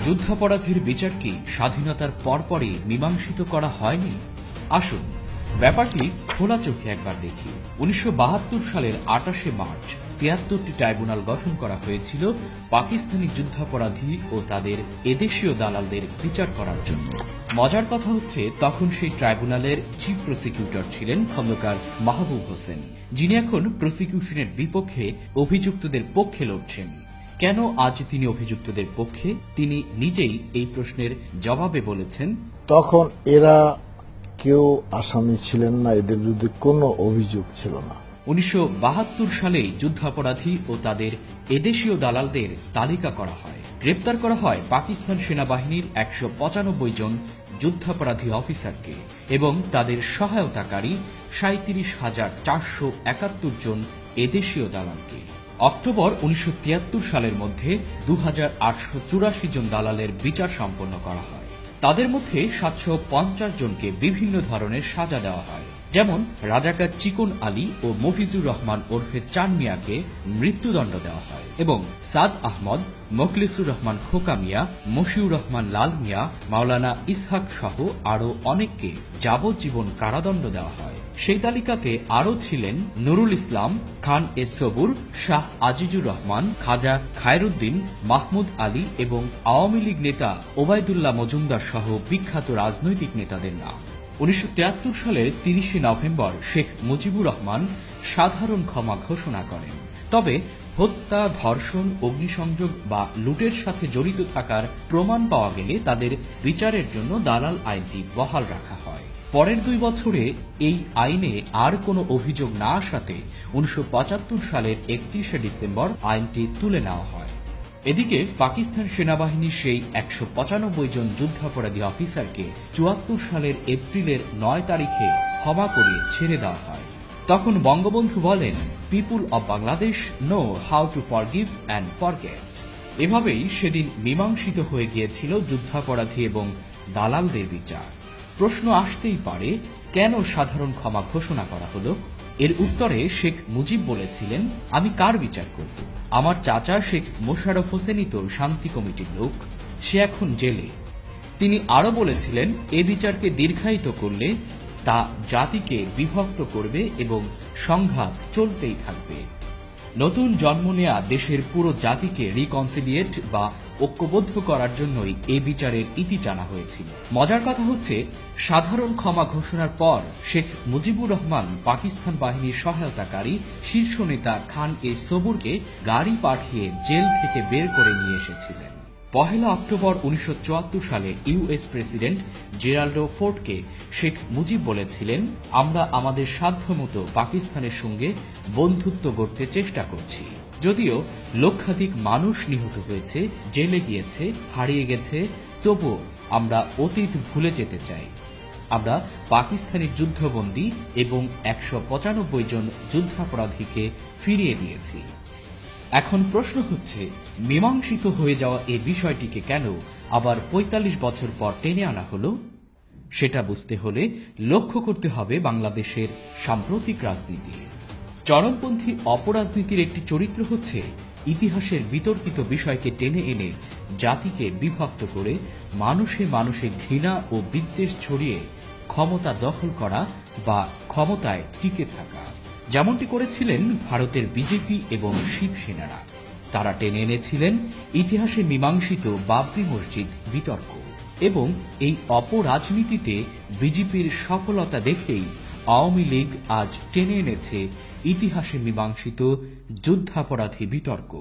যুদ্ধাপরাধের বিচার কি স্বাধীনতার পরপরই মীমাংসিত করা হয়নি? আসুন ব্যাপারটি খোলা চোখে একবার দেখি। ১৯৭২ সালের ২৮শে মার্চ ৭৩টি ট্রাইব্যুনাল গঠন করা হয়েছিল পাকিস্তানি যুদ্ধাপরাধী ও তাদের এদেশীয় দালালদের বিচার করার জন্য। মজার কথা হচ্ছে, তখন সেই ট্রাইব্যুনালের চিফ প্রসিকিউটর ছিলেন খন্দকার মাহবুব হোসেন, যিনি এখন প্রসিকিউশনের বিপক্ষে অভিযুক্তদের পক্ষে লড়ছেন। কেন আজ তিনি অভিযুক্তদের পক্ষে? তিনি নিজেই এই প্রশ্নের জবাবে বলেছেন, তখন এরা কেউ আসামি ছিলেন না, এদের বিরুদ্ধে কোনো অভিযোগ ছিল না। ১৯৭২ সালেই যুদ্ধাপরাধী ও তাদের এদেশীয় দালালদের তালিকা করা হয়। গ্রেপ্তার করা হয় পাকিস্তান সেনাবাহিনীর ১৯৫ জন যুদ্ধাপরাধী অফিসারকে এবং তাদের সহায়তাকারী ৩৭,৪৭১ জন এদেশীয় দালালকে। অক্টোবর ১৯৭৩ সালের মধ্যে ২,৮৮৪ জন দালালের বিচার সম্পন্ন করা হয়। তাদের মধ্যে ৭৫০ জনকে বিভিন্ন ধরনের সাজা দেওয়া হয়, যেমন রাজাকার চিকন আলী ও মফিজুর রহমান ওরফে চান মিয়াকে মৃত্যুদণ্ড দেওয়া হয় এবং সাদ আহমদ, মোখলেসুর রহমান খোকা মিয়া, মশিউর রহমান লাল মিয়া, মাওলানা ইসহাক সহ আরও অনেককে যাবজ্জীবন কারাদণ্ড দেওয়া হয়। সেই তালিকাতে আরও ছিলেন নুরুল ইসলাম, খান এ সবুর, শাহ আজিজুর রহমান, খাজা খায়রুদ্দিন, মাহমুদ আলী এবং আওয়ামী লীগ নেতা ওবায়দুল্লাহ মজুমদার সহ বিখ্যাত রাজনৈতিক নেতাদের নাম। ১৯৭৩ সালের ৩০শে নভেম্বর শেখ মুজিবুর রহমান সাধারণ ক্ষমা ঘোষণা করেন। তবে হত্যা, ধর্ষণ, অগ্নিসংযোগ বা লুটের সাথে জড়িত থাকার প্রমাণ পাওয়া গেলে তাদের বিচারের জন্য দালাল আইনটি বহাল রাখা হয়। পরের ২ বছরে এই আইনে আর কোনো অভিযোগ না আসাতে ১৯৭৫ সালের ৩১শে ডিসেম্বর আইনটি তুলে নেওয়া হয়। এদিকে পাকিস্তান সেনাবাহিনীর সেই ১৯৫ জন যুদ্ধাপরাধী অফিসারকে ৭৪ সালের এপ্রিলের ৯ তারিখে ক্ষমা করে ছেড়ে দেওয়া হয়। তখন বঙ্গবন্ধু বলেন, পিপুল of Bangladesh know how to forgive and forget. এভাবেই সেদিন মীমাংসিত হয়ে গিয়েছিল যুদ্ধাপরাধী এবং দালালদের বিচার। প্রশ্ন আসতেই পারে, কেন সাধারণ ক্ষমা ঘোষণা করা হলো? এর উত্তরে শেখ মুজিব বলেছিলেন, আমি কার বিচার করব? আমার চাচা শেখ মোশাররফ হোসেনই তো শান্তি কমিটির লোক, সে এখন জেলে। তিনি আরও বলেছিলেন, এ বিচারকে দীর্ঘায়িত করলে তা জাতিকে বিভক্ত করবে এবং সংঘাত চলতেই থাকবে। নতুন জন্ম নেয়া দেশের পুরো জাতিকে রিকনসিলিয়েট বা ঐক্যবদ্ধ করার জন্যই এ বিচারের ইতি টানা হয়েছিল। মজার কথা হচ্ছে, সাধারণ ক্ষমা ঘোষণার পর শেখ মুজিবুর রহমান পাকিস্তান বাহিনীর সহায়তাকারী শীর্ষ নেতা খান এ সবুরকে গাড়ি পাঠিয়ে জেল থেকে বের করে নিয়ে এসেছিলেন। ১ অক্টোবর ১৯৭৪ সালে ইউএস প্রেসিডেন্ট জেরাল্ডো ফোর্ডকে শেখ মুজিব বলেছিলেন, আমরা আমাদের সাধ্যমতো পাকিস্তানের সঙ্গে বন্ধুত্ব গড়তে চেষ্টা করছি। যদিও লক্ষাধিক মানুষ নিহত হয়েছে, জেলে গিয়েছে, হারিয়ে গেছে, তবুও আমরা অতীত ভুলে যেতে চাই। আমরা পাকিস্তানি যুদ্ধবন্দী এবং ১৯৫ জন যুদ্ধাপরাধীকে ফিরিয়ে দিয়েছি। এখন প্রশ্ন হচ্ছে, মীমাংসিত হয়ে যাওয়া এই বিষয়টিকে কেন আবার ৪৫ বছর পর টেনে আনা হলো? সেটা বুঝতে হলে লক্ষ্য করতে হবে বাংলাদেশের সাম্প্রতিক রাজনীতি। চরমপন্থী অপরাজনীতির একটি চরিত্র হচ্ছে ইতিহাসের বিতর্কিত বিষয়কে টেনে এনে জাতিকে বিভক্ত করে মানুষে মানুষে ঘৃণা ও বিদ্বেষ ছড়িয়ে ক্ষমতা দখল করা বা ক্ষমতায় টিকে থাকা, যেমনটি করেছিলেন ভারতের বিজেপি এবং শিবসেনারা। তারা টেনে এনেছিলেন ইতিহাসে মীমাংসিত বাবরি মসজিদ বিতর্ক এবং এই অপরাজনীতিতে বিজেপির সফলতা দেখেই আওয়ামী লীগ আজ টেনে এনেছে ইতিহাসে মীমাংসিত যুদ্ধাপরাধী বিতর্ক।